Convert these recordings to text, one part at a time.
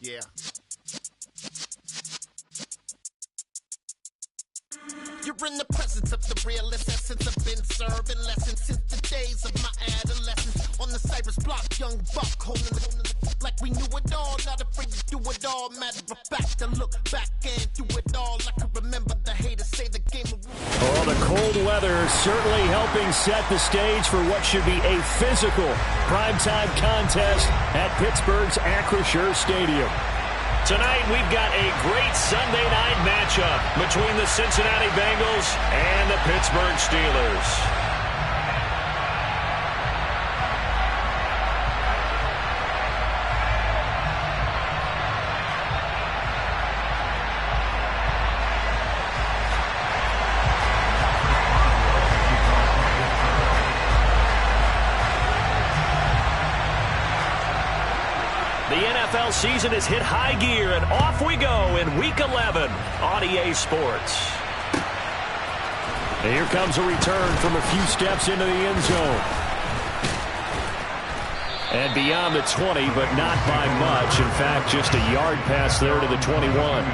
Yeah. You're in the presence of the realest essence. I've been serving lessons since the days of my adolescence. On the Cypress block, young buck holding the like we knew it all. Not afraid to do it all. Matter of fact, to look back and do it all. I can remember the haters say the game of... Oh, the cold weather certainly helping set the stage for what should be a physical primetime contest at Pittsburgh's Acrisure Stadium. Tonight, we've got a great Sunday night matchup between the Cincinnati Bengals and the Pittsburgh Steelers. NFL season has hit high gear, and off we go in Week 11 on EA Sports. And here comes a return from a few steps into the end zone. And beyond the 20, but not by much. In fact, just a yard pass there to the 21.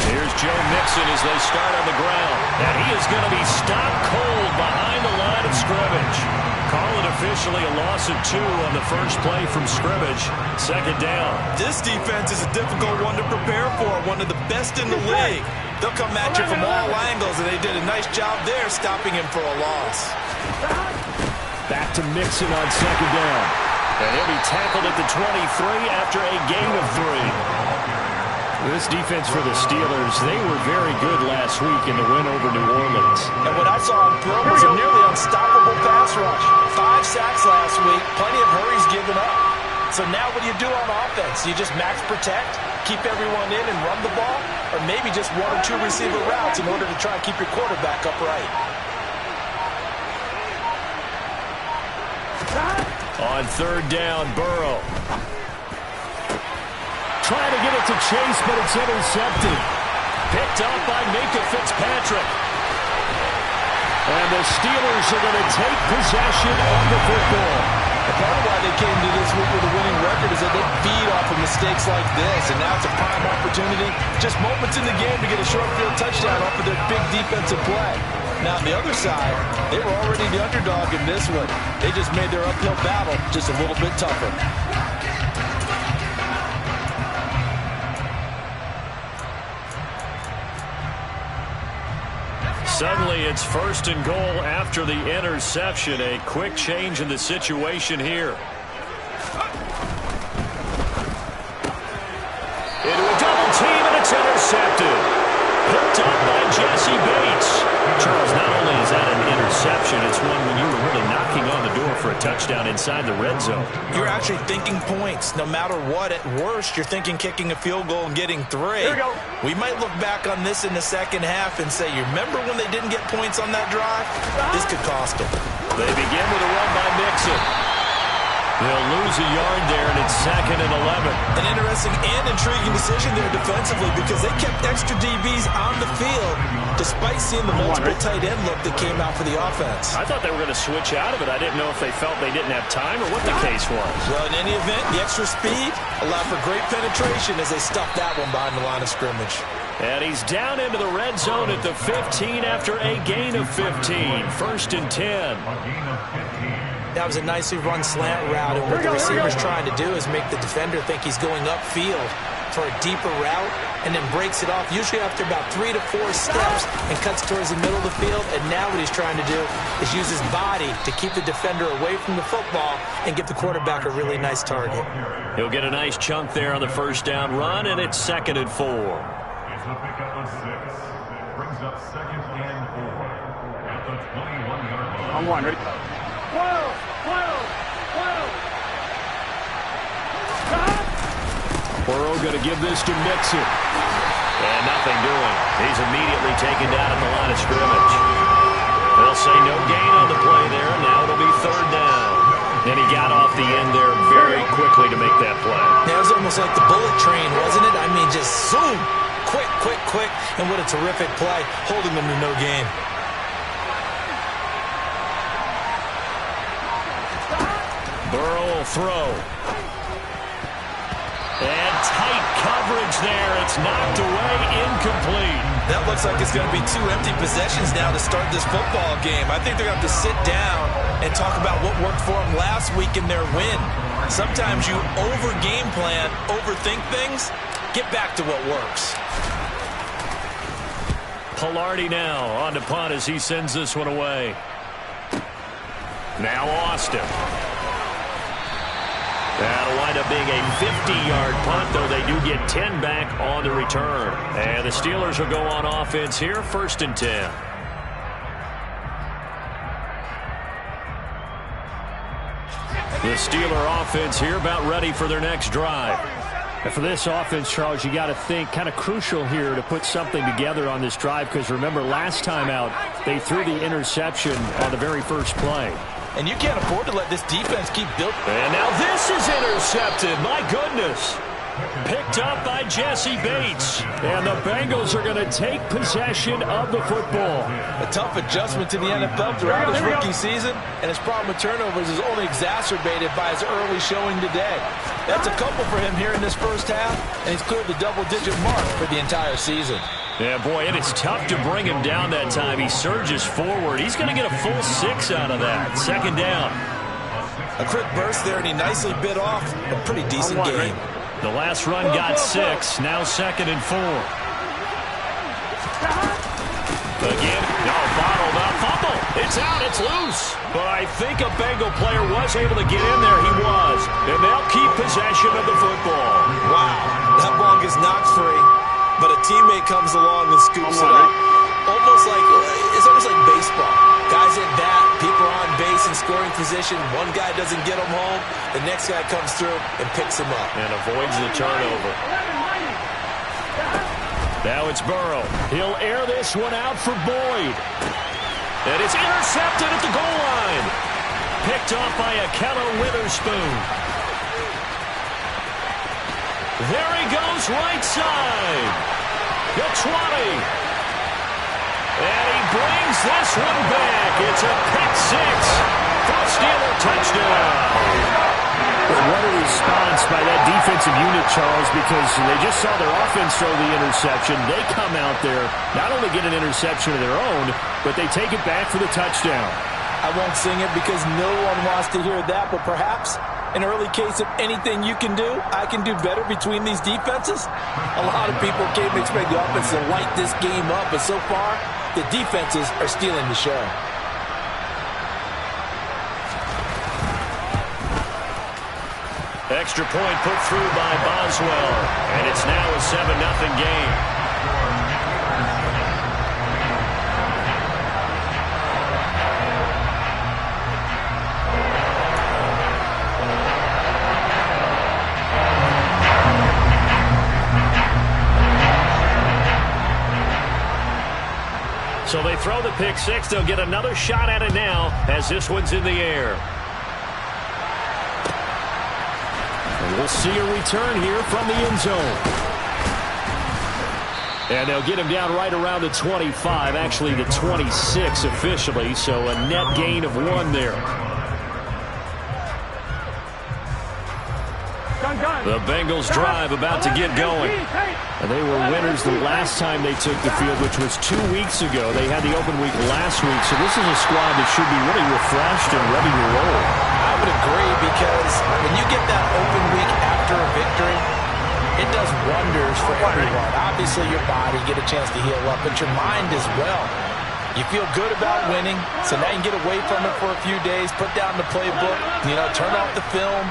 Here's Joe Mixon as they start on the ground. And he is going to be stopped cold behind the line of scrimmage. Call it officially a loss of 2 on the first play from scrimmage. Second down. This defense is a difficult one to prepare for. One of the best in the league. They'll come at you from all angles, and they did a nice job there stopping him for a loss. Back to Mixon on second down. And he'll be tackled at the 23 after a gain of 3. This defense for the Steelers, they were very good last week in the win over New Orleans. And what I saw in Bill was a nearly unstoppable pass rush. 5 sacks last week, plenty of hurries given up. So now what do you do on offense? You just max protect, keep everyone in and run the ball, or maybe just 1 or 2 receiver routes in order to try and keep your quarterback upright. On third down, Burrow. Trying to get it to Chase, but it's intercepted. Picked up by Minkah Fitzpatrick. And the Steelers are going to take possession of the football. Part of why they came to this week with a winning record is that they feed off of mistakes like this, and now it's a prime opportunity. Just moments in the game to get a short field touchdown off of their big defensive play. Now, on the other side, they were already the underdog in this one. They just made their uphill battle just a little bit tougher. Suddenly, it's first and goal after the interception. A quick change in the situation here. Into a double team, and it's intercepted. Picked up by Jesse Bates. Charles, not only is that an interception, it's one when you were really knocking on the door for a touchdown inside the red zone. You're actually thinking points. No matter what, at worst, you're thinking kicking a field goal and getting 3. Here we go. We might look back on this in the second half and say, you remember when they didn't get points on that drive? This could cost them. They begin with a run by Mixon. They'll lose a yard there, and it's 2nd and 11. An interesting and intriguing decision there defensively because they kept extra DBs on the field despite seeing the multiple tight end look that came out for the offense. I thought they were going to switch out of it. I didn't know if they felt they didn't have time or what the case was. Well, in any event, the extra speed allowed for great penetration as they stuffed that one behind the line of scrimmage. And he's down into the red zone at the 15 after a gain of 15. 1st and 10. That was a nicely run slant route, and what the receiver's trying to do is make the defender think he's going upfield for a deeper route and then breaks it off, usually after about 3 to 4 steps, and cuts towards the middle of the field. And now what he's trying to do is use his body to keep the defender away from the football and give the quarterback a really nice target. He'll get a nice chunk there on the first down run, and it's 2nd and 4. It's a pickup of 6. Brings up 2nd and 4 at the 21-yard line. On 1, ready? Burrow going to give this to Mixon. And nothing doing. He's immediately taken down at the line of scrimmage. They'll say no gain on the play there. Now it'll be third down. And he got off the end there very quickly to make that play. That was almost like the bullet train, wasn't it? I mean, just zoom. Quick, quick, quick. And what a terrific play, holding them to no gain. Burrow will throw. And tight coverage there. It's knocked away, incomplete. That looks like it's going to be 2 empty possessions now to start this football game. I think they're going to have to sit down and talk about what worked for them last week in their win. Sometimes you over-game plan, overthink things. Get back to what works. Palardy now on to punt as he sends this one away. Now Austin. That'll wind up being a 50-yard punt, though they do get 10 back on the return. And the Steelers will go on offense here, 1st and 10. The Steeler offense here about ready for their next drive. And for this offense, Charles, you got to think kind of crucial here to put something together on this drive, because remember last time out they threw the interception on the very first play. And you can't afford to let this defense keep building. And now this is intercepted. My goodness. Picked up by Jesse Bates. And the Bengals are going to take possession of the football. A tough adjustment to the NFL throughout his rookie season, and his problem with turnovers is only exacerbated by his early showing today. That's a couple for him here in this first half, and he's cleared the double-digit mark for the entire season. Yeah, boy, and it's tough to bring him down that time. He surges forward. He's going to get a full 6 out of that. 2nd down. A quick burst there, and he nicely bit off a pretty decent game. The last run got 6. Now 2nd and 4. Again, no, bottled up. Fumble. It's out. It's loose. But I think a Bengal player was able to get in there. He was. And they'll keep possession of the football. Wow. That ball gets knocked free, but a teammate comes along and scoops it up. It's almost like baseball. Guys at bat, people are on base in scoring position. One guy doesn't get him home. The next guy comes through and picks him up. And avoids the turnover. Now it's Burrow. He'll air this one out for Boyd. And it's intercepted at the goal line. Picked off by Ahkello Witherspoon. There he goes, right side. The 20. And he brings this one back. It's a pick 6 for a Steeler touchdown. What a response by that defensive unit, Charles, because they just saw their offense throw the interception. They come out there, not only get an interception of their own, but they take it back for the touchdown. I won't sing it because no one wants to hear that, but perhaps an early case of anything you can do, I can do better between these defenses. A lot of people came to expect the offense to light this game up, but so far, the defenses are stealing the show. Extra point put through by Boswell, and it's now a 7-0 game. So they throw the pick 6. They'll get another shot at it now as this one's in the air. And we'll see a return here from the end zone. And they'll get him down right around the 25, actually the 26 officially, so a net gain of 1 there. The Bengals drive about to get going. And they were winners the last time they took the field, which was 2 weeks ago. They had the open week last week, so this is a squad that should be really refreshed and ready to roll. I would agree, because when you get that open week after a victory, it does wonders for everyone. Obviously, your body, get a chance to heal up, but your mind as well. You feel good about winning, so now you can get away from it for a few days, put down the playbook, turn off the film.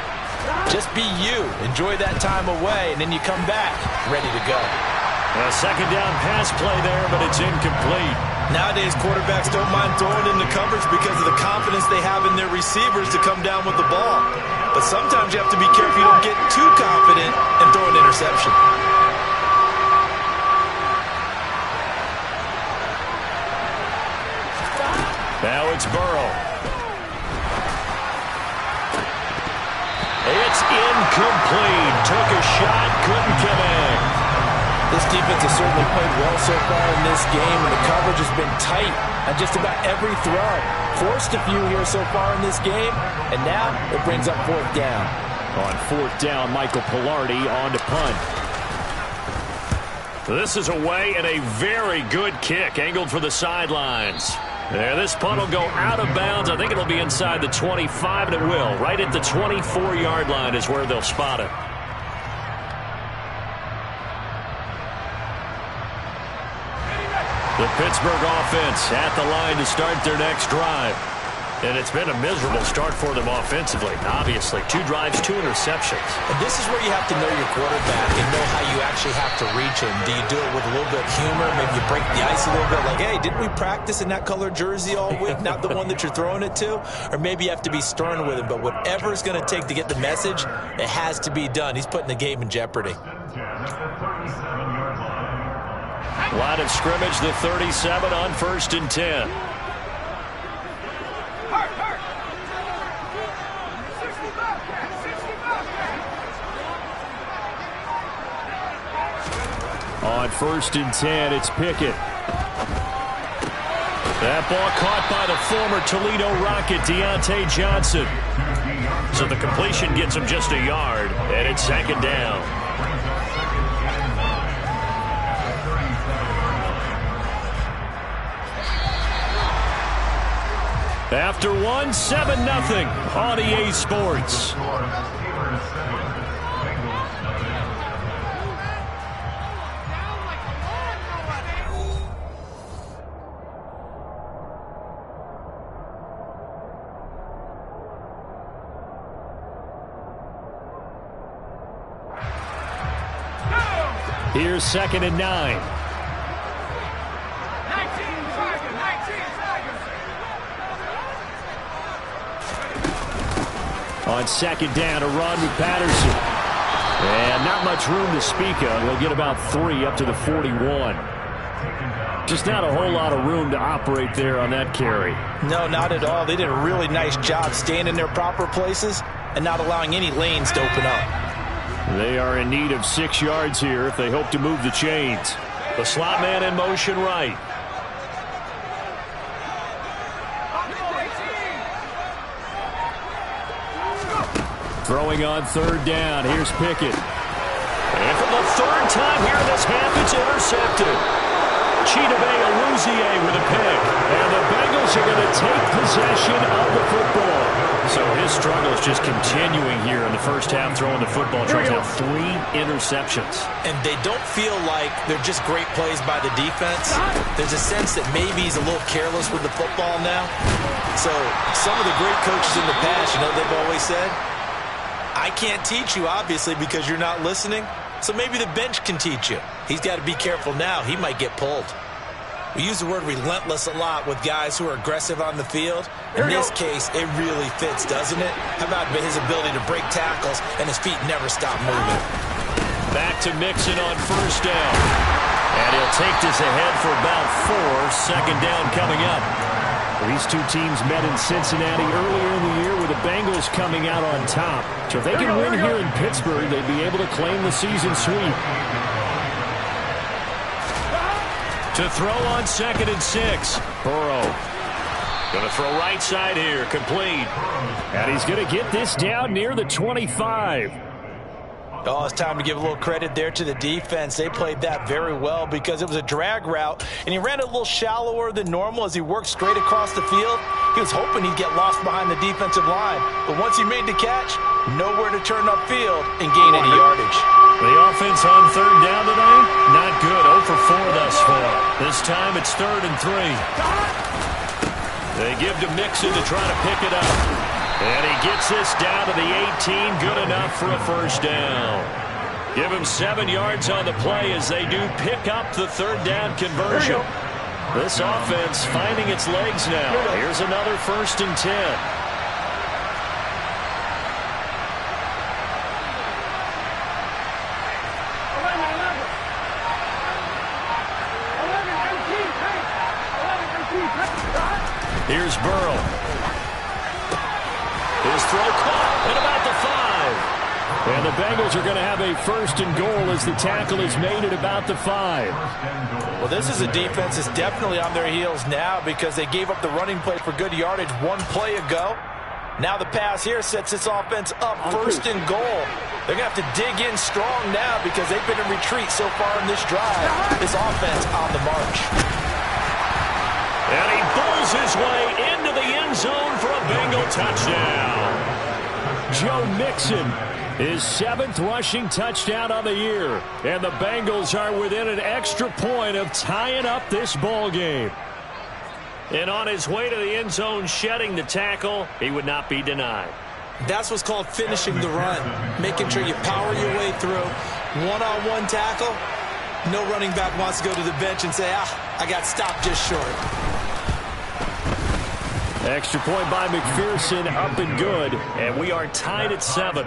Just be you. Enjoy that time away, and then you come back ready to go. A 2nd down pass play there, but it's incomplete. Nowadays, quarterbacks don't mind throwing in the coverage because of the confidence they have in their receivers to come down with the ball. But sometimes you have to be careful you don't get too confident and throw an interception. it's Burrow. It's incomplete. Took a shot, couldn't connect. This defense has certainly played well so far in this game, and the coverage has been tight on just about every throw. Forced a few here so far in this game, and now it brings up fourth down. On fourth down, Michael Pilardi on to punt. This is away and a very good kick, angled for the sidelines. There, this punt will go out of bounds. I think it'll be inside the 25, and it will. Right at the 24-yard line is where they'll spot it. The Pittsburgh offense at the line to start their next drive. And it's been a miserable start for them offensively, obviously. 2 drives, 2 interceptions. And this is where you have to know your quarterback and know how you actually have to reach him. Do you do it with a little bit of humor? Maybe you break the ice a little bit, like, hey, didn't we practice in that color jersey all week, not the one that you're throwing it to? Or maybe you have to be stern with him. But whatever it's going to take to get the message, it has to be done. He's putting the game in jeopardy. Line of scrimmage, the 37 on 1st and 10. On 1st and 10, it's Pickett. That ball caught by the former Toledo Rocket, Deontay Johnson. So the completion gets him just a yard, and it's 2nd down. After one, 7-0 on EA Sports. Here's 2nd and 9. On 2nd down, a run with Patterson. And not much room to speak of. He'll get about 3 up to the 41. Just not a whole lot of room to operate there on that carry. No, not at all. They did a really nice job staying in their proper places and not allowing any lanes to open up. They are in need of 6 yards here if they hope to move the chains. The slot man in motion right. Throwing on 3rd down. Here's Pickett. And for the 3rd time here in this half, it's intercepted. Chidobe Awuzie with a pick. And the Bengals are going to take possession of the football. So his struggle is just continuing here in the first half, throwing the football. Tries out 3 interceptions. And they don't feel like they're just great plays by the defense. There's a sense that maybe he's a little careless with the football now. So some of the great coaches in the past, you know, they've always said, I can't teach you, obviously, because you're not listening. So maybe the bench can teach you. He's got to be careful now. He might get pulled. We use the word relentless a lot with guys who are aggressive on the field. In this case, it really fits, doesn't it? How about his ability to break tackles and his feet never stop moving? Back to Mixon on 1st down. And he'll take this ahead for about 4. 2nd down coming up. These two teams met in Cincinnati earlier in the year with the Bengals coming out on top. So if they can win here in Pittsburgh, they'd be able to claim the season sweep. To throw on 2nd and 6. Burrow. Going to throw right side here. Complete. And he's going to get this down near the 25. Oh, it's time to give a little credit there to the defense. They played that very well because it was a drag route, and he ran a little shallower than normal as he worked straight across the field. He was hoping he'd get lost behind the defensive line, but once he made the catch, nowhere to turn upfield and gain any yardage. The offense on 3rd down today, not good. 0 for 4 thus far. This time it's 3rd and 3. They give to Mixon to try to pick it up. And he gets this down to the 18, good enough for a 1st down. Give him 7 yards on the play as they do pick up the 3rd down conversion. This offense finding its legs now. Here's another 1st and 10. Here's Burrow. His throw caught at about the 5. And the Bengals are going to have a 1st and goal as the tackle is made at about the 5. Well, this is a defense that's definitely on their heels now because they gave up the running play for good yardage one play ago. Now the pass here sets this offense up 1st and goal. They're going to have to dig in strong now because they've been in retreat so far in this drive. This offense on the march. And he bulls his way into the end zone for a Bengal touchdown. Joe Mixon, his 7th rushing touchdown of the year. And the Bengals are within an extra point of tying up this ball game. And on his way to the end zone, shedding the tackle, he would not be denied. That's what's called finishing the run. Making sure you power your way through. One-on-one tackle. No running back wants to go to the bench and say, I got stopped just short. Extra point by McPherson, up and good. And we are tied at 7.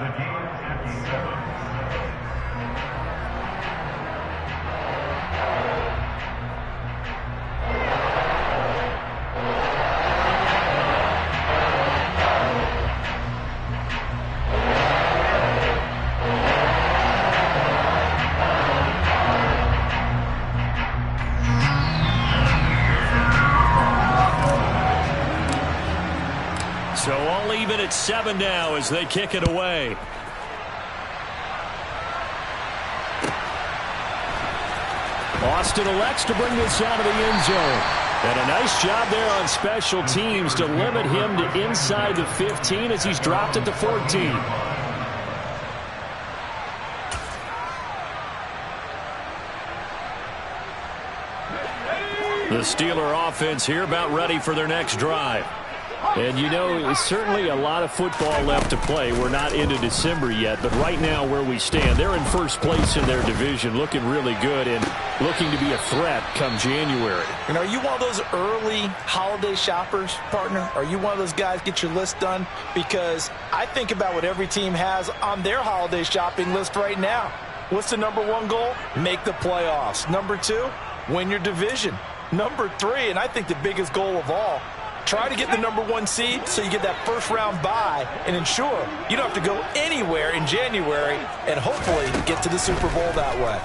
So all even at 7 now as they kick it away. Austin elects to bring this out of the end zone. And a nice job there on special teams to limit him to inside the 15 as he's dropped at the 14. The Steeler offense here about ready for their next drive. And you know, certainly a lot of football left to play. We're not into December yet, but right now where we stand, they're in first place in their division, looking really good and looking to be a threat come January. And are you one of those early holiday shoppers, partner? Are you one of those guys get your list done? Because I think about what every team has on their holiday shopping list right now. What's the #1 goal? Make the playoffs. #2, win your division. #3, and I think the biggest goal of all, try to get the #1 seed so you get that first-round bye and ensure you don't have to go anywhere in January and hopefully get to the Super Bowl that way.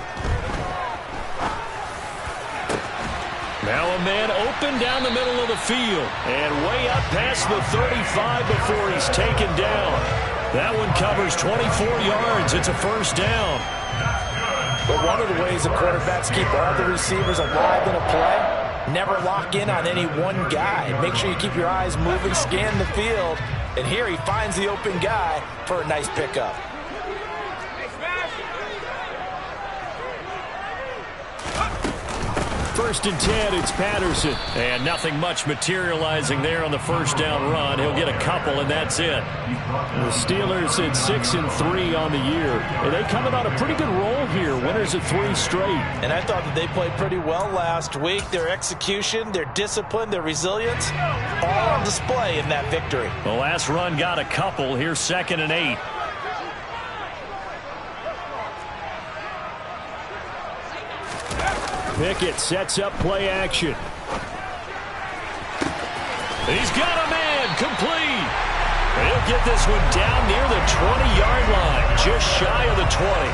Now a man open down the middle of the field and way up past the 35 before he's taken down. That one covers 24 yards. It's a first down. But one of the ways the quarterbacks keep all the receivers alive in a play, never lock in on any one guy. Make sure you keep your eyes moving, scan the field. And here he finds the open guy for a nice pickup. First and 10, it's Patterson. And nothing much materializing there on the first down run. He'll get a couple, and that's it. The Steelers at 6-3 on the year. And they coming on a pretty good roll here. Winners of 3 straight. And I thought that they played pretty well last week. Their execution, their discipline, their resilience, all on display in that victory. The last run got a couple. Here's 2nd and 8. Pickett sets up play action. He's got a man complete. He'll get this one down near the 20-yard line, just shy of the 20.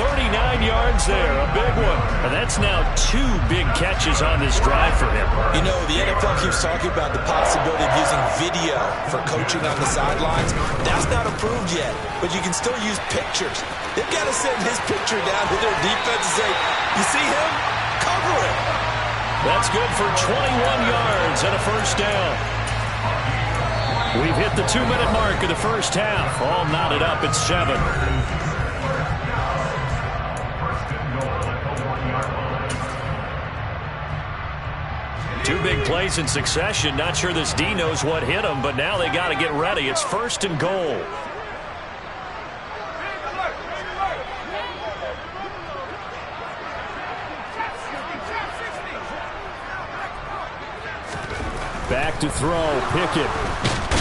39 yards there, a big one. And that's now 2 big catches on this drive for him. You know, the NFL keeps talking about the possibility of using video for coaching on the sidelines. That's not approved yet, but you can still use pictures. They've got to send his picture down to their defense and say, you see him? Cover it. That's good for 21 yards and a first down. We've hit the 2-minute mark of the first half. All knotted up at 7. Two big plays in succession. Not sure this D knows what hit him, but now they got to get ready. It's 1st and goal. Back to throw, Pickett.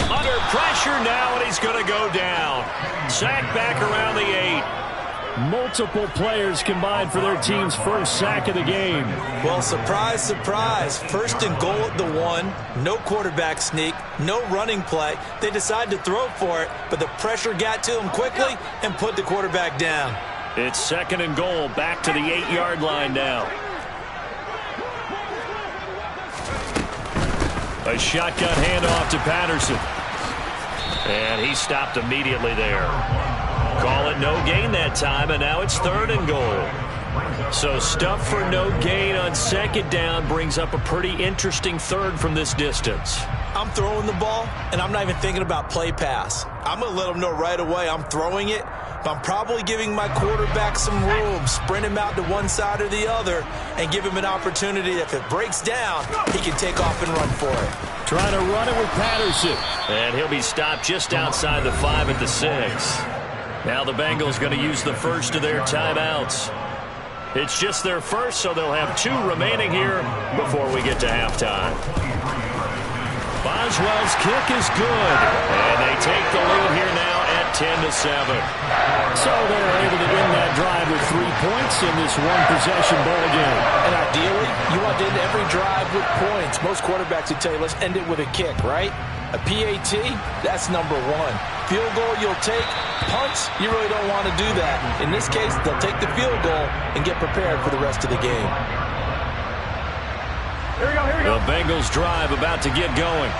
Under pressure now, and he's going to go down. Sacked back around the 8. Multiple players combined for their team's first sack of the game. Well, surprise, surprise. First and goal at the 1. No quarterback sneak. No running play. They decided to throw for it, but the pressure got to them quickly and put the quarterback down. It's second and goal. Back to the 8-yard line now. A shotgun handoff to Patterson. And he stopped immediately there. Call it no gain that time, and now it's third and goal. So stuff for no gain on second down brings up a pretty interesting third from this distance. I'm throwing the ball, and I'm not even thinking about play pass. I'm going to let them know right away I'm throwing it, but I'm probably giving my quarterback some room, sprint him out to one side or the other, and give him an opportunity. If it breaks down, he can take off and run for it. Trying to run it with Patterson. And he'll be stopped just outside the 5 at the 6. Now the Bengals going to use the first of their timeouts. It's just their first, so they'll have 2 remaining here before we get to halftime. Boswell's kick is good, and they take the lead here now at 10-7. So they're able to end that drive with 3 points in this one-possession ball game. And ideally, you want to end every drive with points. Most quarterbacks would tell you, let's end it with a kick, right? A PAT, that's number 1. Field goal you'll take. Punts, you really don't want to do that. In this case, they'll take the field goal and get prepared for the rest of the game. Here we go. The Bengals drive about to get going.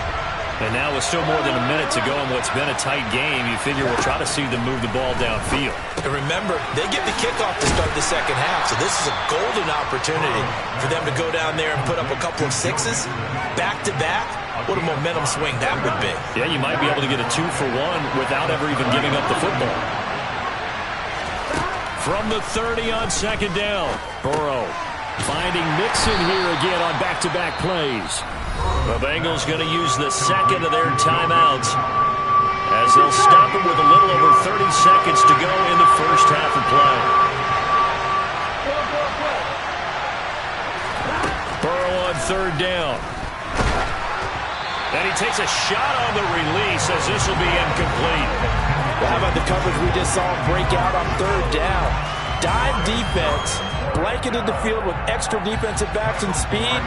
And now with still more than a minute to go in what's been a tight game, you figure we'll try to see them move the ball downfield. And remember, they get the kickoff to start the second half, so this is a golden opportunity for them to go down there and put up a couple of 6s back-to-back. What a momentum swing that would be. Yeah, you might be able to get a 2-for-1 without ever even giving up the football. From the 30 on second down, Burrow finding Mixon here again on back-to-back plays. The Bengals going to use the second of their timeouts as they'll stop it with a little over 30 seconds to go in the first half of play. Burrow on third down. And he takes a shot on the release as this will be incomplete. Well, how about the coverage we just saw break out on third down? Dime defense, blanketed the field with extra defensive backs and speed,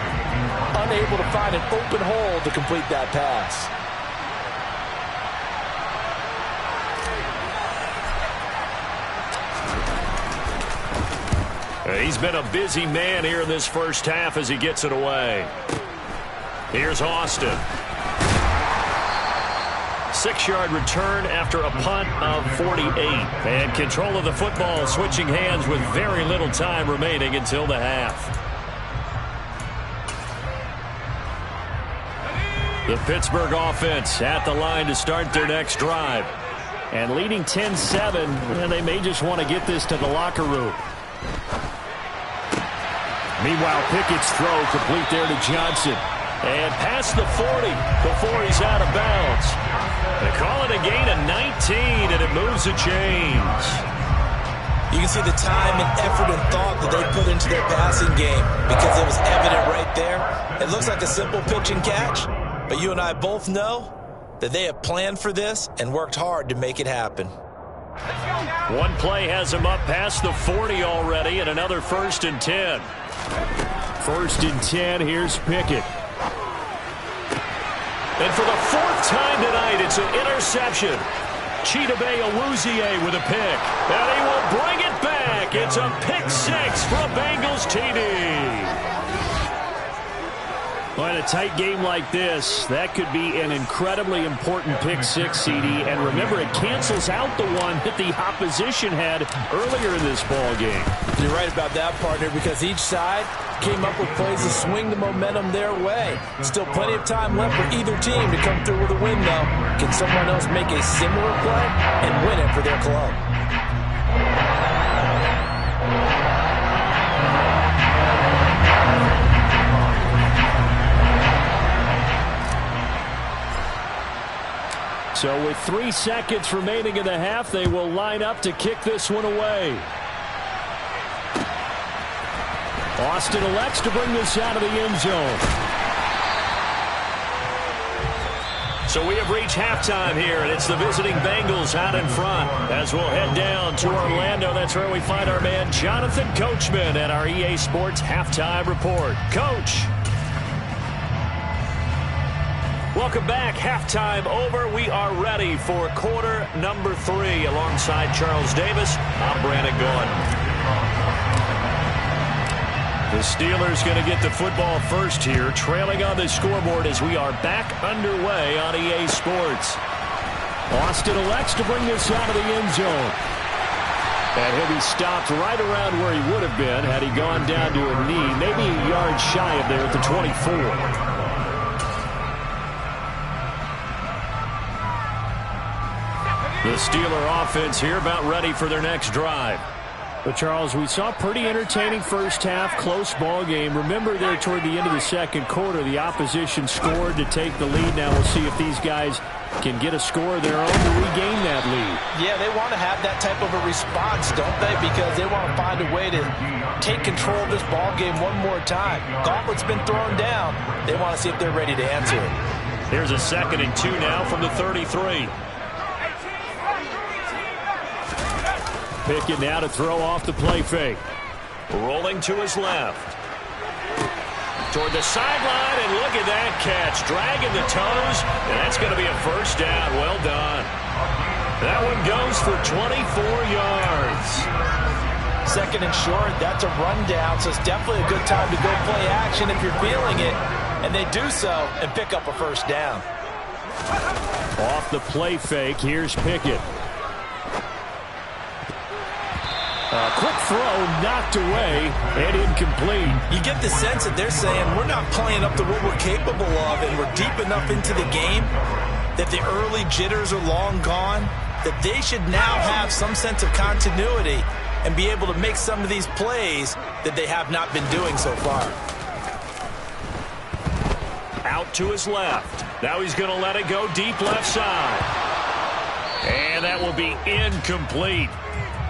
unable to find an open hole to complete that pass. He's been a busy man here in this first half as he gets it away. Here's Austin. 6-yard return after a punt of 48. And control of the football switching hands with very little time remaining until the half. The Pittsburgh offense at the line to start their next drive. And leading 10-7, and they may just want to get this to the locker room. Meanwhile, Pickett's throw complete there to Johnson. And past the 40 before he's out of bounds. They call it a gain of 19, and it moves the chains. You can see the time and effort and thought that they put into their passing game because it was evident right there. It looks like a simple pitch and catch, but you and I both know that they have planned for this and worked hard to make it happen. One play has him up past the 40 already, and another 1st and 10. 1st and 10, here's Pickett. And for the 4th time tonight, it's an interception. Chidobe Awuzie with a pick. And he will bring it back. It's a pick 6 for a Bengals TD. Well, in a tight game like this, that could be an incredibly important pick 6, CD. And remember, it cancels out the one that the opposition had earlier in this ball game. You're right about that, partner, because each side came up with plays to swing the momentum their way. Still plenty of time left for either team to come through with a win, though. Can someone else make a similar play and win it for their club? So with 3 seconds remaining in the half, they will line up to kick this one away. Austin elects to bring this out of the end zone. So we have reached halftime here, and it's the visiting Bengals out in front. As we'll head down to Orlando, that's where we find our man Jonathan Coachman at our EA Sports Halftime Report. Coach. Welcome back. Halftime over. We are ready for quarter number 3. Alongside Charles Davis, I'm Brandon Gaudin. The Steelers going to get the football first here, trailing on the scoreboard as we are back underway on EA Sports. Austin elects to bring this out of the end zone. And he'll be stopped right around where he would have been had he gone down to a knee, maybe a yard shy of there at the 24. The Steeler offense here about ready for their next drive. But, Charles, we saw a pretty entertaining first half, close ball game. Remember there toward the end of the second quarter, the opposition scored to take the lead. Now we'll see if these guys can get a score of their own to regain that lead. Yeah, they want to have that type of a response, don't they? Because they want to find a way to take control of this ball game one more time. Gauntlet's been thrown down. They want to see if they're ready to answer it. Here's a 2nd and 2 now from the 33. Pickett now to throw off the play fake. Rolling to his left. Toward the sideline, and look at that catch. Dragging the toes, and that's going to be a first down. Well done. That one goes for 24 yards. 2nd and short, that's a rundown, so it's definitely a good time to go play action if you're feeling it. And they do so and pick up a first down. Off the play fake, here's Pickett. A quick throw knocked away and incomplete. You get the sense that they're saying we're not playing up to what we're capable of, and we're deep enough into the game that the early jitters are long gone, that they should now have some sense of continuity and be able to make some of these plays that they have not been doing so far. Out to his left. Now he's going to let it go deep left side. And that will be incomplete.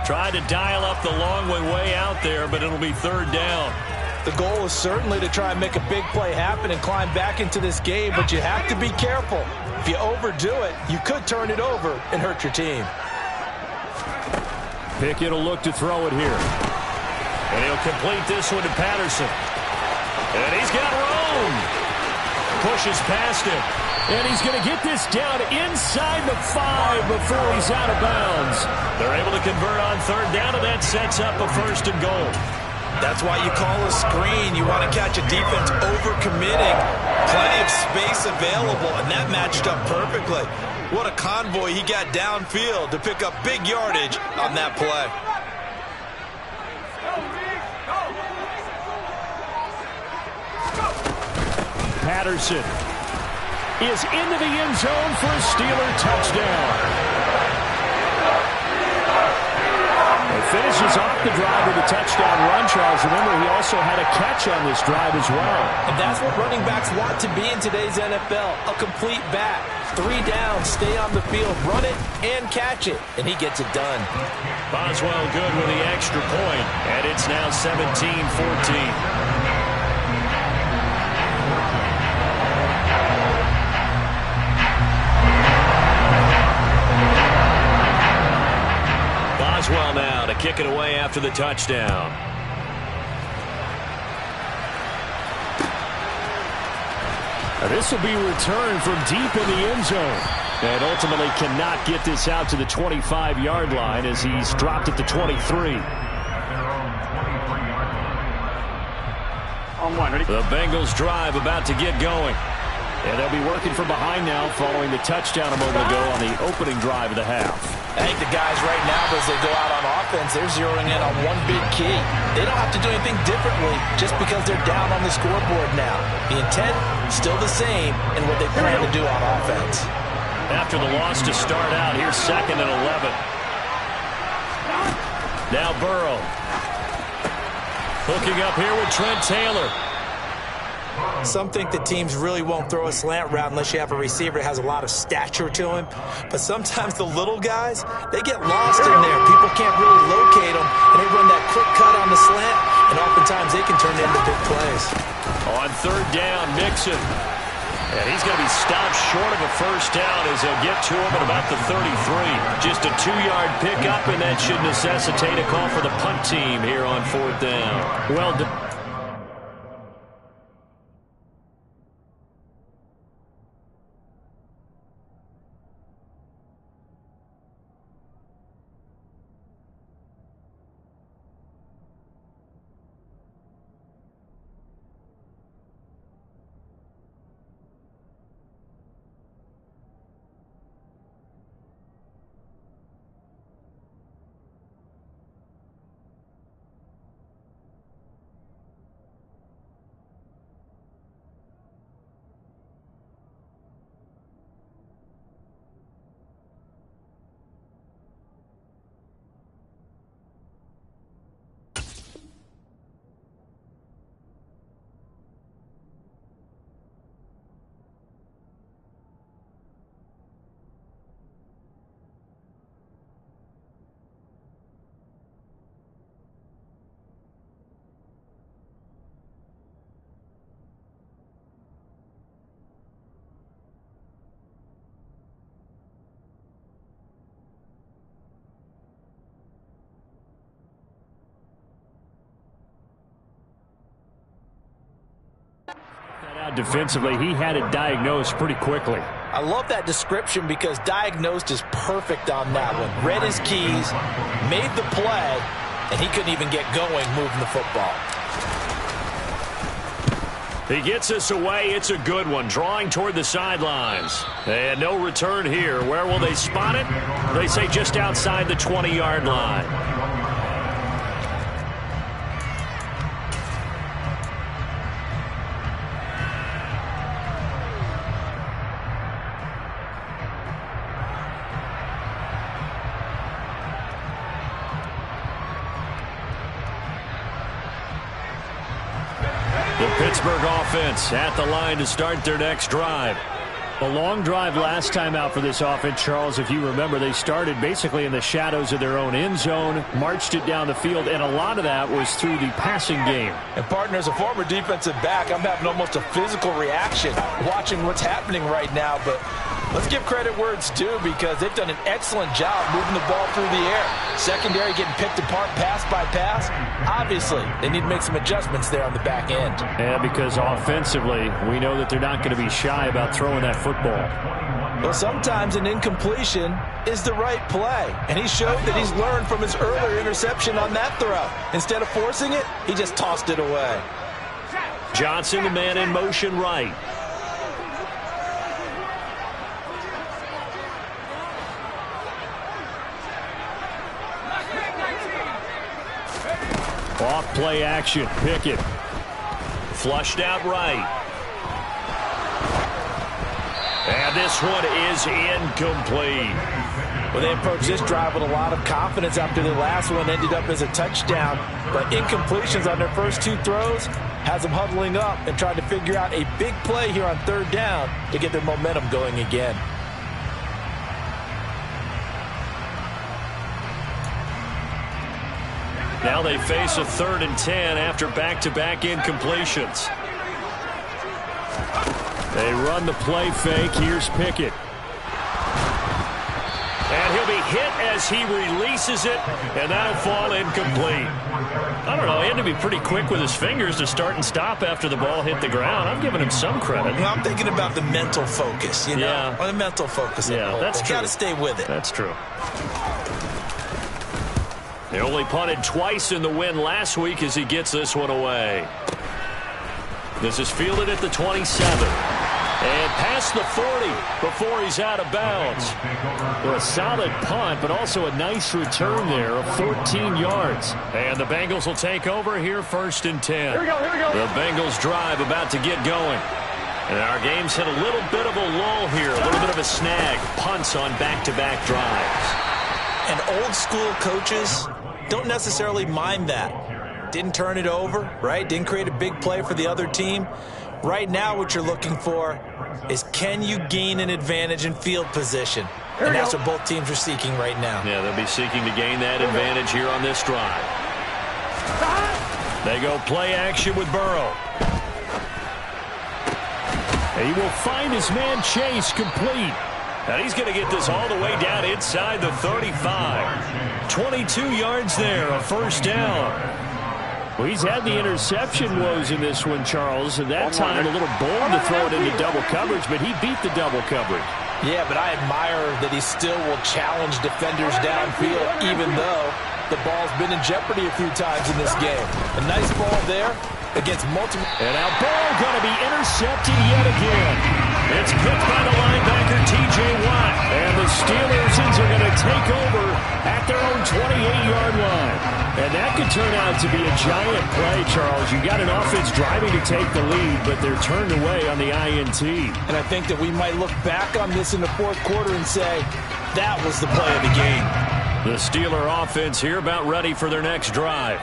Tried to dial up the long way out there, but it'll be 3rd down. The goal is certainly to try and make a big play happen and climb back into this game, but you have to be careful. If you overdo it, you could turn it over and hurt your team. Pickett will look to throw it here. And he'll complete this one to Patterson. And he's got room. Pushes past him. And he's going to get this down inside the 5 before he's out of bounds. They're able to convert on 3rd down, and that sets up a 1st and goal. That's why you call a screen. You want to catch a defense overcommitting. Plenty of space available, and that matched up perfectly. What a convoy he got downfield to pick up big yardage on that play. Patterson is into the end zone for a Steeler touchdown. He finishes off the drive with a touchdown run, Charles. Remember, he also had a catch on this drive as well. And that's what running backs want to be in today's NFL, a complete back. 3 downs, stay on the field, run it, and catch it. And he gets it done. Boswell good with the extra point, and it's now 17-14. Boswell now to kick it away after the touchdown. Now this will be returned from deep in the end zone. And ultimately cannot get this out to the 25-yard line as he's dropped at the 23. The Bengals drive about to get going. And they'll be working from behind now following the touchdown a moment ago on the opening drive of the half. I think the guys right now, as they go out on offense, they're zeroing in on one big key. They don't have to do anything differently just because they're down on the scoreboard now. The intent, still the same in what they plan to do on offense. After the loss to start out, here's 2nd and 11. Now Burrow. Hooking up here with Trent Taylor. Some think that teams really won't throw a slant route unless you have a receiver that has a lot of stature to him. But sometimes the little guys, they get lost in there. People can't really locate them, and they run that quick cut on the slant, and oftentimes they can turn into big plays. On 3rd down, Mixon. And he's going to be stopped short of a first down as they'll get to him at about the 33. Just a 2-yard pickup, and that should necessitate a call for the punt team here on 4th down. Well done. Defensively, he had it diagnosed pretty quickly. I love that description because diagnosed is perfect on that one. Read his keys, made the play, and he couldn't even get going moving the football. He gets us away. It's a good one, drawing toward the sidelines. And no return here. Where will they spot it? They say just outside the 20-yard line. Pittsburgh offense at the line to start their next drive. A long drive last time out for this offense, Charles. If you remember, they started basically in the shadows of their own end zone, marched it down the field, and a lot of that was through the passing game. And, partner, as a former defensive back, I'm having almost a physical reaction watching what's happening right now. But let's give credit where it's due because they've done an excellent job moving the ball through the air. Secondary getting picked apart pass by pass. Obviously, they need to make some adjustments there on the back end. Yeah, because offensively, we know that they're not going to be shy about throwing that football. Well, sometimes an incompletion is the right play. And he showed that he's learned from his earlier interception on that throw. Instead of forcing it, he just tossed it away. Johnson, the man in motion right. Off play action. Pickett. Flushed out right. And this one is incomplete. Well, they approached this drive with a lot of confidence after the last one ended up as a touchdown. But incompletions on their first two throws has them huddling up and trying to figure out a big play here on 3rd down to get their momentum going again. Now they face a 3rd and 10 after back-to-back incompletions. They run the play fake. Here's Pickett. And he'll be hit as he releases it, and that'll fall incomplete. I don't know, he had to be pretty quick with his fingers to start and stop after the ball hit the ground. I'm giving him some credit. Well, I'm thinking about the mental focus, you know? Yeah. Or the mental focus. Yeah, that's true. Got to stay with it. That's true. They only punted twice in the win last week as he gets this one away. This is fielded at the 27. And past the 40 before he's out of bounds. Well, a solid punt, but also a nice return there of 14 yards. And the Bengals will take over here 1st and 10. Here we go. The Bengals drive about to get going. And our game's hit a little bit of a lull here, a little bit of a snag. Punts on back-to-back drives. And old school coaches don't necessarily mind that. Didn't turn it over, right? Didn't create a big play for the other team. Right now what you're looking for is can you gain an advantage in field position? And that's what both teams are seeking right now. Yeah, they'll be seeking to gain that advantage here on this drive. They go play action with Burrow. He will find his man Chase complete. And he's going to get this all the way down inside the 35. 22 yards there, a first down. Well, he's had the interception woes in this one, Charles, and that time a little bold to throw it into double coverage, but he beat the double coverage. Yeah, but I admire that he still will challenge defenders downfield, even though the ball's been in jeopardy a few times in this game. A nice ball there against multiple. And now ball going to be intercepted yet again. It's picked by the linebacker, T.J. Watt. And the Steelers are going to take over at their own 28-yard line. And that could turn out to be a giant play, Charles. You got an offense driving to take the lead, but they're turned away on the INT. And I think that we might look back on this in the fourth quarter and say, that was the play of the game. The Steeler offense here about ready for their next drive.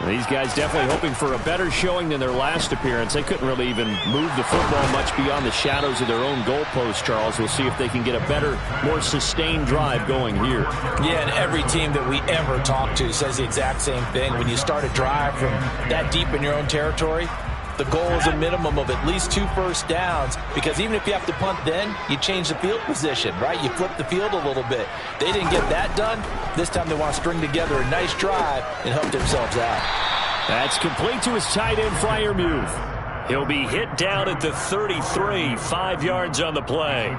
These guys definitely hoping for a better showing than their last appearance. They couldn't really even move the football much beyond the shadows of their own goalpost, Charles. We'll see if they can get a better, more sustained drive going here. Yeah, and every team that we ever talk to says the exact same thing. When you start a drive from that deep in your own territory, the goal is a minimum of at least 2 first downs, because even if you have to punt then, you change the field position, right? You flip the field a little bit. They didn't get that done. This time they want to string together a nice drive and help themselves out. That's complete to his tight end, Freiermuth. He'll be hit down at the 33, 5 yards on the play.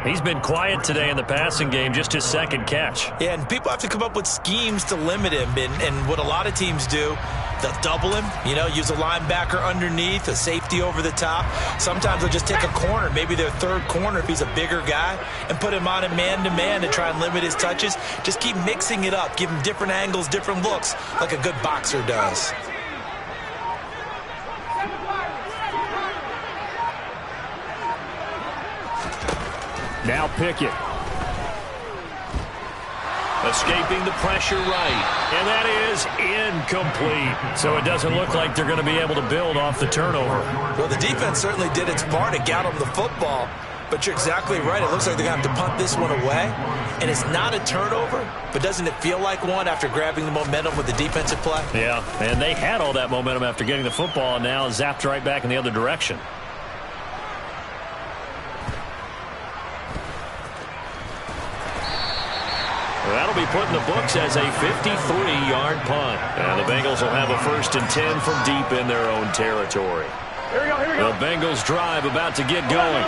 He's been quiet today in the passing game, just his second catch. Yeah, and people have to come up with schemes to limit him, and what a lot of teams do, they'll double him, use a linebacker underneath, a safety over the top. Sometimes they'll just take a corner, maybe their third corner if he's a bigger guy, and put him on a man-to-man to try and limit his touches. Just keep mixing it up, give him different angles, different looks, like a good boxer does. Now Pickett. Escaping the pressure right. And that is incomplete. So it doesn't look like they're going to be able to build off the turnover. Well, the defense certainly did its part to get them the football. But you're exactly right. It looks like they're going to have to punt this one away. And it's not a turnover, but doesn't it feel like one after grabbing the momentum with the defensive play? Yeah, and they had all that momentum after getting the football, and now zapped right back in the other direction. That'll be put in the books as a 53-yard punt. And the Bengals will have a 1st and 10 from deep in their own territory. Here we go. The Bengals drive about to get going.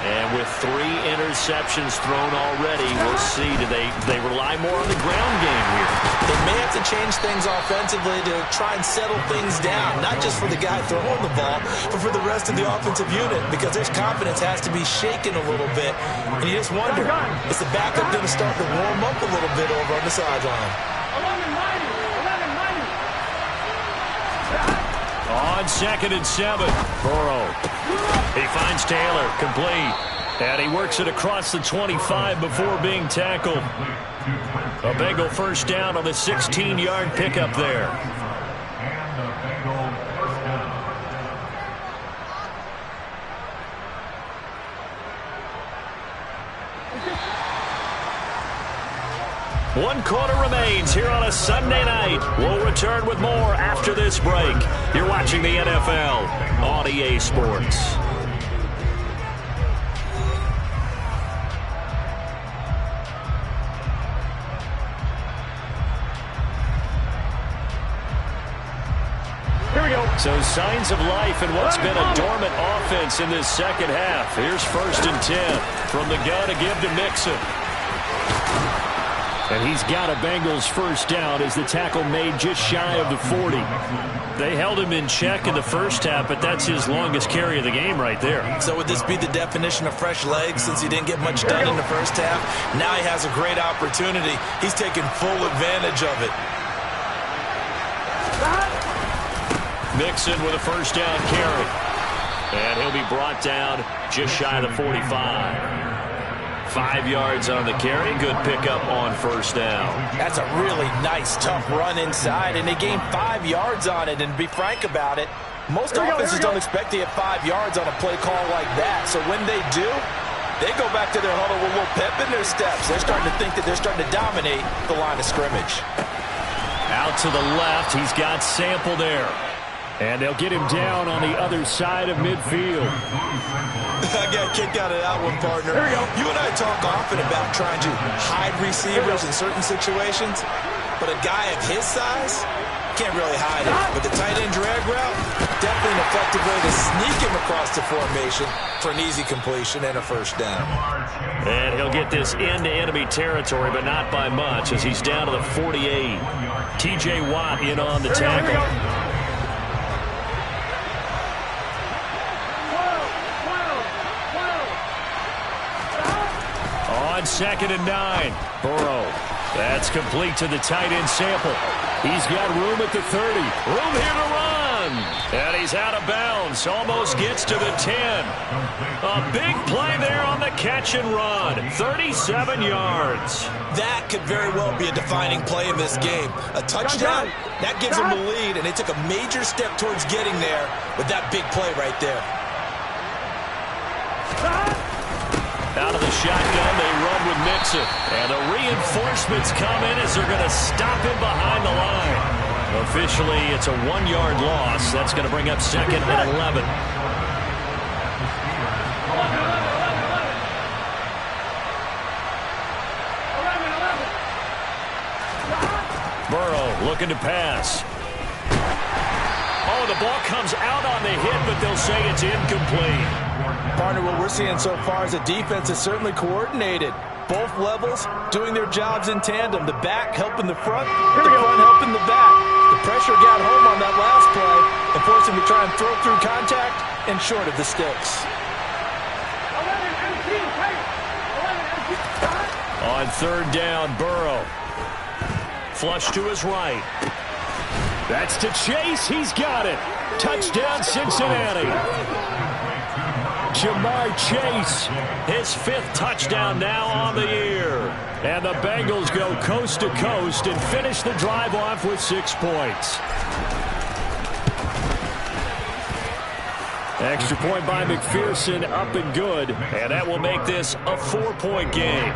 And with 3 interceptions thrown already, we'll see. Do they rely more on the ground game here? They may have to change things offensively to try and settle things down, not just for the guy throwing the ball, but for the rest of the offensive unit, because their confidence has to be shaken a little bit. And you just wonder, is the backup going to start to warm up a little bit over on the sideline? On 2nd and 7, Burrow. He finds Taylor, complete. And he works it across the 25 before being tackled. A Bengal first down on the 16-yard pickup there. And the Bengal first down. One quarter remains here on a Sunday night. We'll return with more after this break. You're watching the NFL on EA Sports. Here we go. So signs of life in what's been a dormant offense in this second half. Here's 1st and 10 from the gun to give to Mixon. And he's got a Bengals first down as the tackle made just shy of the 40. They held him in check in the first half, but that's his longest carry of the game right there. So would this be the definition of fresh legs since he didn't get much done in the first half? Now he has a great opportunity. He's taking full advantage of it. Mixon with a first down carry. And he'll be brought down just shy of the 45. 5 yards on the carry. Good pickup on first down. That's a really nice, tough run inside, and they gained 5 yards on it. And to be frank about it, most offenses don't expect to get 5 yards on a play call like that. So when they do, they go back to their huddle with a little pep in their steps. They're starting to think that they're starting to dominate the line of scrimmage. Out to the left, he's got Sample there. And they'll get him down on the other side of midfield. I got a kick out of that one, partner. There we go. You and I talk often about trying to hide receivers in certain situations, but a guy of his size can't really hide it. But the tight end drag route, definitely an effective way to sneak him across the formation for an easy completion and a first down. And he'll get this into enemy territory, but not by much, as he's down to the 48. T.J. Watt in on the tackle. On 2nd and 9, Burrow. That's complete to the tight end Sample. He's got room at the 30. Room here to run. And he's out of bounds. Almost gets to the 10. A big play there on the catch and run. 37 yards. That could very well be a defining play in this game. A touchdown, that gives them the lead, and they took a major step towards getting there with that big play right there. Out of the shotgun, they run with Mixon. And the reinforcements come in as they're going to stop him behind the line. Officially, it's a 1-yard loss. That's going to bring up 2nd and 11. Burrow looking to pass. Oh, the ball comes out on the hit, but they'll say it's incomplete. Partner, what we're seeing so far is a defense is certainly coordinated. Both levels doing their jobs in tandem. The back helping the front, the front helping the back. The pressure got home on that last play and forced him to try and throw through contact and short of the sticks. On 3rd down, Burrow. Flush to his right. That's to Chase. He's got it. Touchdown, Cincinnati. Jamar Chase, his 5th touchdown now on the year. And the Bengals go coast to coast and finish the drive off with 6 points. Extra point by McPherson, up and good. And that will make this a 4-point game.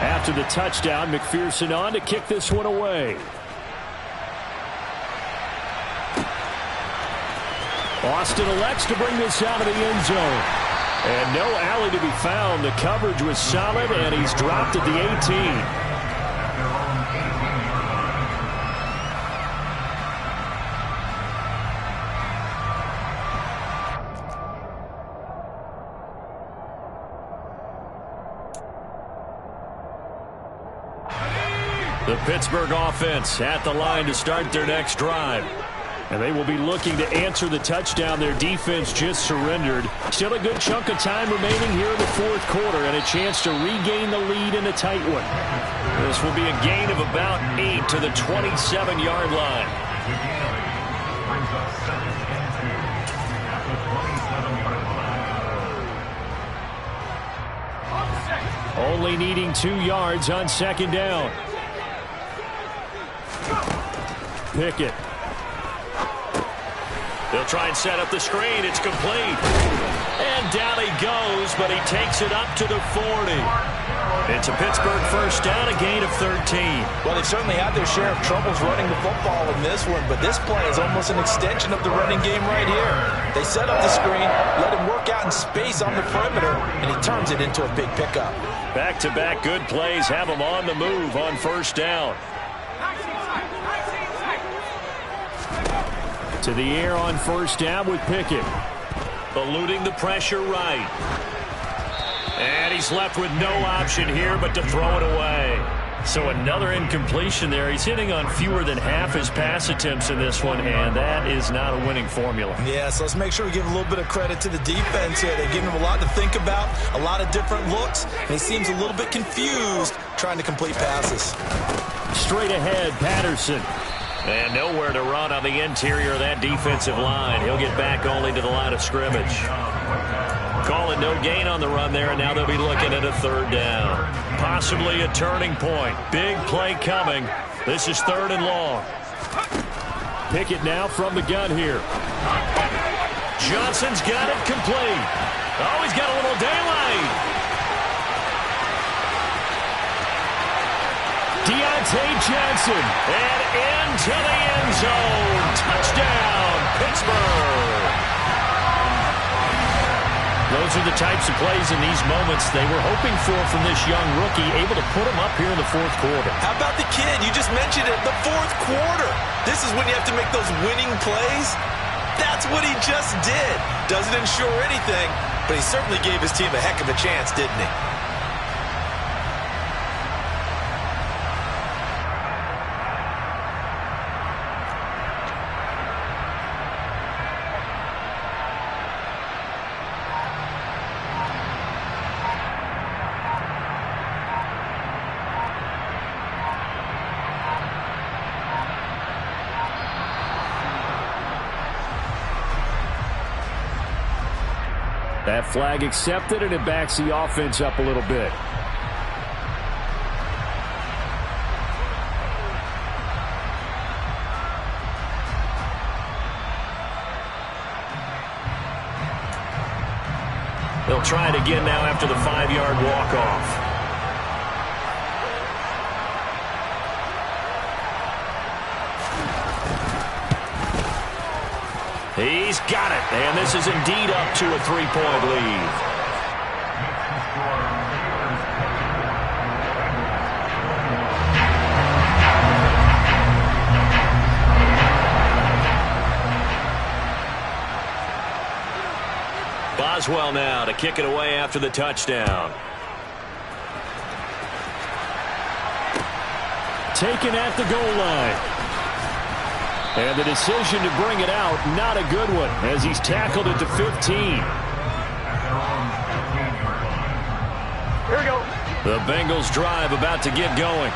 After the touchdown, McPherson on to kick this one away. Austin elects to bring this out of the end zone. And no alley to be found. The coverage was solid, and he's dropped at the 18. The Pittsburgh offense at the line to start their next drive. And they will be looking to answer the touchdown their defense just surrendered. Still a good chunk of time remaining here in the 4th quarter and a chance to regain the lead in a tight one. This will be a gain of about 8 to the 27-yard line. Only needing 2 yards on 2nd down. Pickett. They'll try and set up the screen. It's complete. And down he goes, but he takes it up to the 40. It's a Pittsburgh first down, a gain of 13. Well, they've certainly had their share of troubles running the football in this one, but this play is almost an extension of the running game right here. They set up the screen, let him work out in space on the perimeter, and he turns it into a big pickup. Back-to-back good plays have him on the move on first down. To the air on first down with Pickett. Eluding the pressure right. And he's left with no option here but to throw it away. So another incompletion there. He's hitting on fewer than half his pass attempts in this one, and that is not a winning formula. Yeah, so let's make sure we give a little bit of credit to the defense here. They're giving him a lot to think about, a lot of different looks, and he seems a little bit confused trying to complete passes. Straight ahead, Patterson. And nowhere to run on the interior of that defensive line. He'll get back only to the line of scrimmage. Calling no gain on the run there, and now they'll be looking at a 3rd down. Possibly a turning point. Big play coming. This is 3rd and long. Pickett now from the gun here. Johnson's got it complete. Oh, he's got a little daylight. Diontae Johnson. And into the end zone. Touchdown, Pittsburgh. Those are the types of plays in these moments they were hoping for from this young rookie, able to put him up here in the fourth quarter. How about the kid? You just mentioned it, the fourth quarter. This is when you have to make those winning plays. That's what he just did. Doesn't ensure anything, but he certainly gave his team a heck of a chance, didn't he? That flag accepted, and it backs the offense up a little bit. They'll try it again now after the 5-yard walk-off. He's got it, and this is indeed up to a 3-point lead. Boswell now to kick it away after the touchdown. Taken at the goal line. And the decision to bring it out, not a good one, as he's tackled at the 15. Here we go. The Bengals drive about to get going.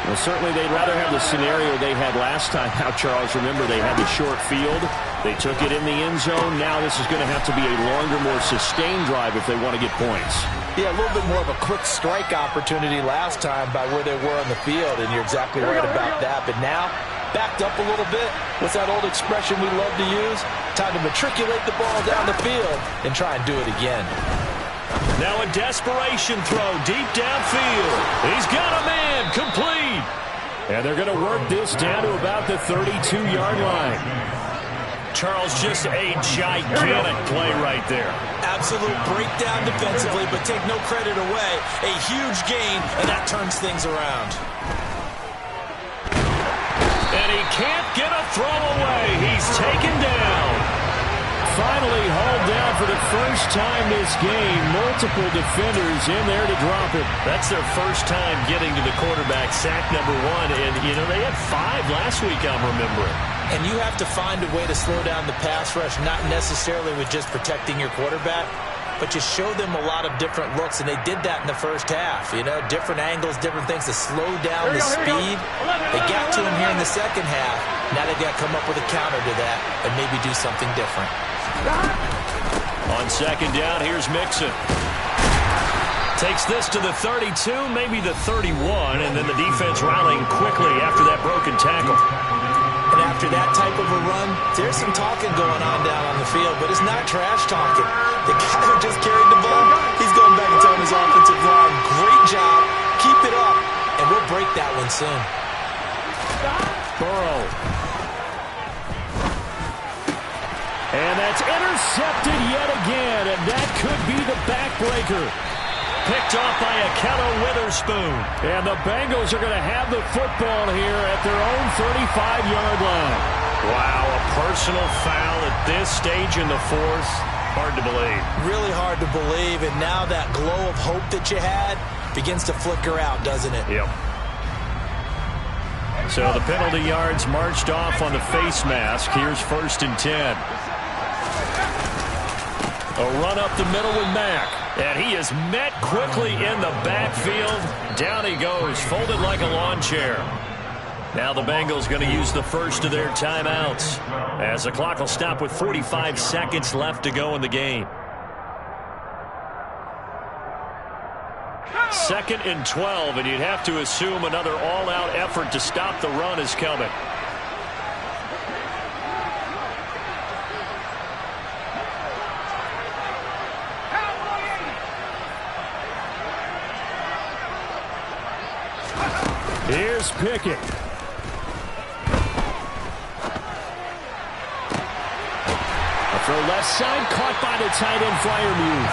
Well, certainly they'd rather have the scenario they had last time. Now, Charles, remember they had the short field. They took it in the end zone. Now this is going to have to be a longer, more sustained drive if they want to get points. Yeah, a little bit more of a quick strike opportunity last time by where they were on the field, and you're exactly right about that. But now, backed up a little bit. What's that old expression we love to use? Time to matriculate the ball down the field and try and do it again. Now a desperation throw deep downfield. He's got a man, complete. And they're going to work this down to about the 32-yard line. Charles, just a gigantic play right there. Absolute breakdown defensively, but take no credit away. A huge gain, and that turns things around. And he can't get a throw away. He's taken down. Finally hauled down for the first time this game. Multiple defenders in there to drop it. That's their first time getting to the quarterback, sack number 1. And, you know, they had 5 last week, I'm remembering. And you have to find a way to slow down the pass rush, not necessarily with just protecting your quarterback, but you show them a lot of different looks, and they did that in the first half. You know, different angles, different things to slow down the speed. They got to him here in the second half. Now they've got to come up with a counter to that and maybe do something different. On second down, here's Mixon. Takes this to the 32, maybe the 31, and then the defense rallying quickly after that broken tackle. And after that type of a run, there's some talking going on down on the field, but it's not trash talking. The guy who just carried the ball, he's going back and telling his offensive line, great job, keep it up, and we'll break that one soon. Burrow. And that's intercepted yet again, and that could be the backbreaker. Picked off by Akello Witherspoon. And the Bengals are going to have the football here at their own 35-yard line. Wow, a personal foul at this stage in the fourth. Hard to believe. Really hard to believe, and now that glow of hope that you had begins to flicker out, doesn't it? Yep. So the penalty yards marched off on the face mask. Here's 1st and 10. A run up the middle with Mack. And he is met quickly in the backfield. Down he goes, folded like a lawn chair. Now the Bengals going to use the first of their timeouts, as the clock will stop with 45 seconds left to go in the game. 2nd and 12, and you'd have to assume another all-out effort to stop the run is coming. Here's Pickett. A throw left side, caught by the tight end Freiermuth.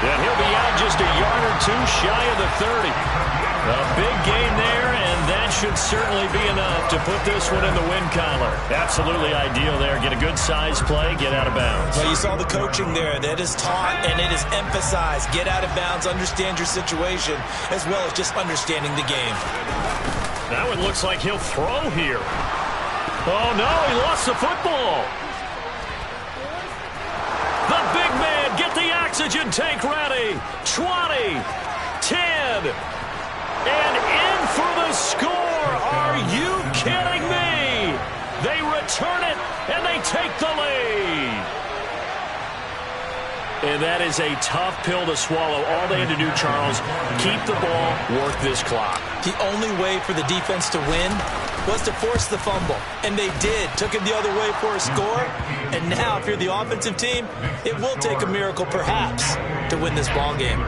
And he'll be out just a yard or two shy of the 30. A big gain there, and that should certainly be enough to put this one in the win column. Absolutely ideal there. Get a good size play, get out of bounds. Well, you saw the coaching there. That is taught and it is emphasized. Get out of bounds, understand your situation, as well as just understanding the game. That one looks like he'll throw here. Oh, no, he lost the football. The big man, get the oxygen tank ready. 20, 10, and in for the score. Are you kidding me? They return it, and they take the lead. And that is a tough pill to swallow. All they had to do, Charles, keep the ball, work this clock. The only way for the defense to win was to force the fumble. And they did. Took it the other way for a score. And now, if you're the offensive team, it will take a miracle, perhaps, to win this ball game.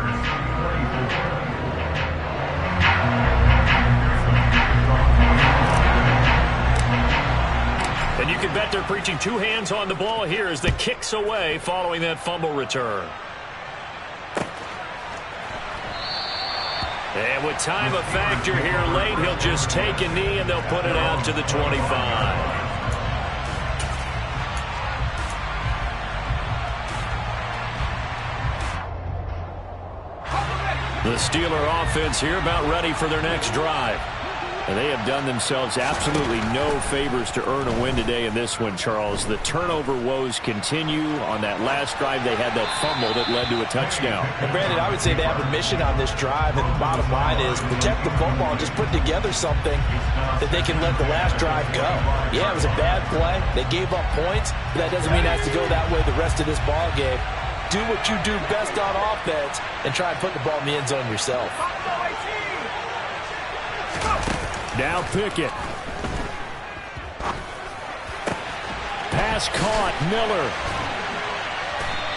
And you can bet they're preaching two hands on the ball here as the kick's away following that fumble return. And with time a factor here late, he'll just take a knee and they'll put it out to the 25. The Steeler offense here about ready for their next drive. And they have done themselves absolutely no favors to earn a win today in this one, Charles. The turnover woes continue. On that last drive, they had that fumble that led to a touchdown. And Brandon, I would say they have a mission on this drive, and the bottom line is protect the football and just put together something that they can let the last drive go. Yeah, it was a bad play. They gave up points, but that doesn't mean it has to go that way the rest of this ball game. Do what you do best on offense and try and put the ball in the end zone yourself. Now Pickett. Pass caught, Miller.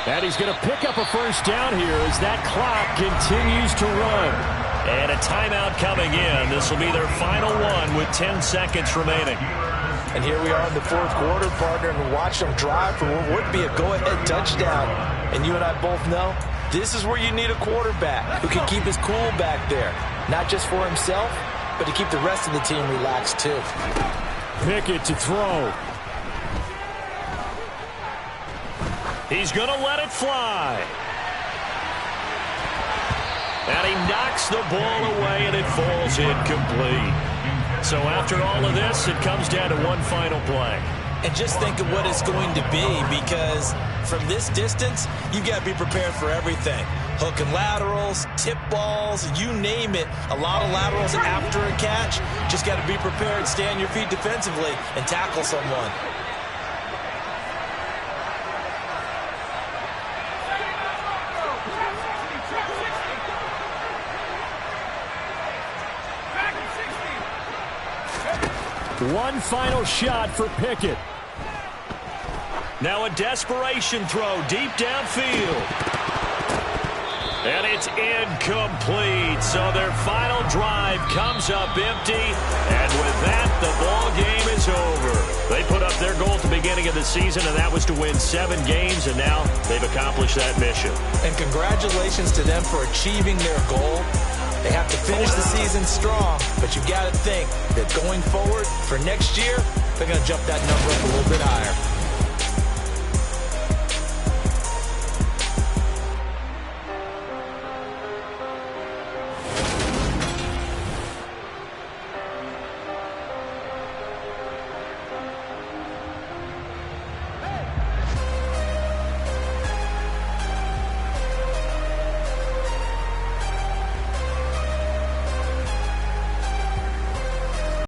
And he's going to pick up a first down here as that clock continues to run. And a timeout coming in. This will be their final one with 10 seconds remaining. And here we are in the fourth quarter, partner, and watch them drive for what would be a go-ahead touchdown. And you and I both know this is where you need a quarterback who can keep his cool back there. Not just for himself, but to keep the rest of the team relaxed too. Pickett to throw. He's going to let it fly. And he knocks the ball away, and it falls incomplete. So after all of this, it comes down to one final play. And just think of what it's going to be, because from this distance, you've got to be prepared for everything. Hook and laterals, tip balls, you name it. A lot of laterals after a catch. Just got to be prepared, stay on your feet defensively, and tackle someone. One final shot for Pickett. Now a desperation throw deep downfield. And it's incomplete. So their final drive comes up empty. And with that, the ball game is over. They put up their goal at the beginning of the season, and that was to win 7 games, and now they've accomplished that mission. And congratulations to them for achieving their goal. They have to finish the season strong, but you've got to think that going forward for next year, they're going to jump that number up a little bit higher.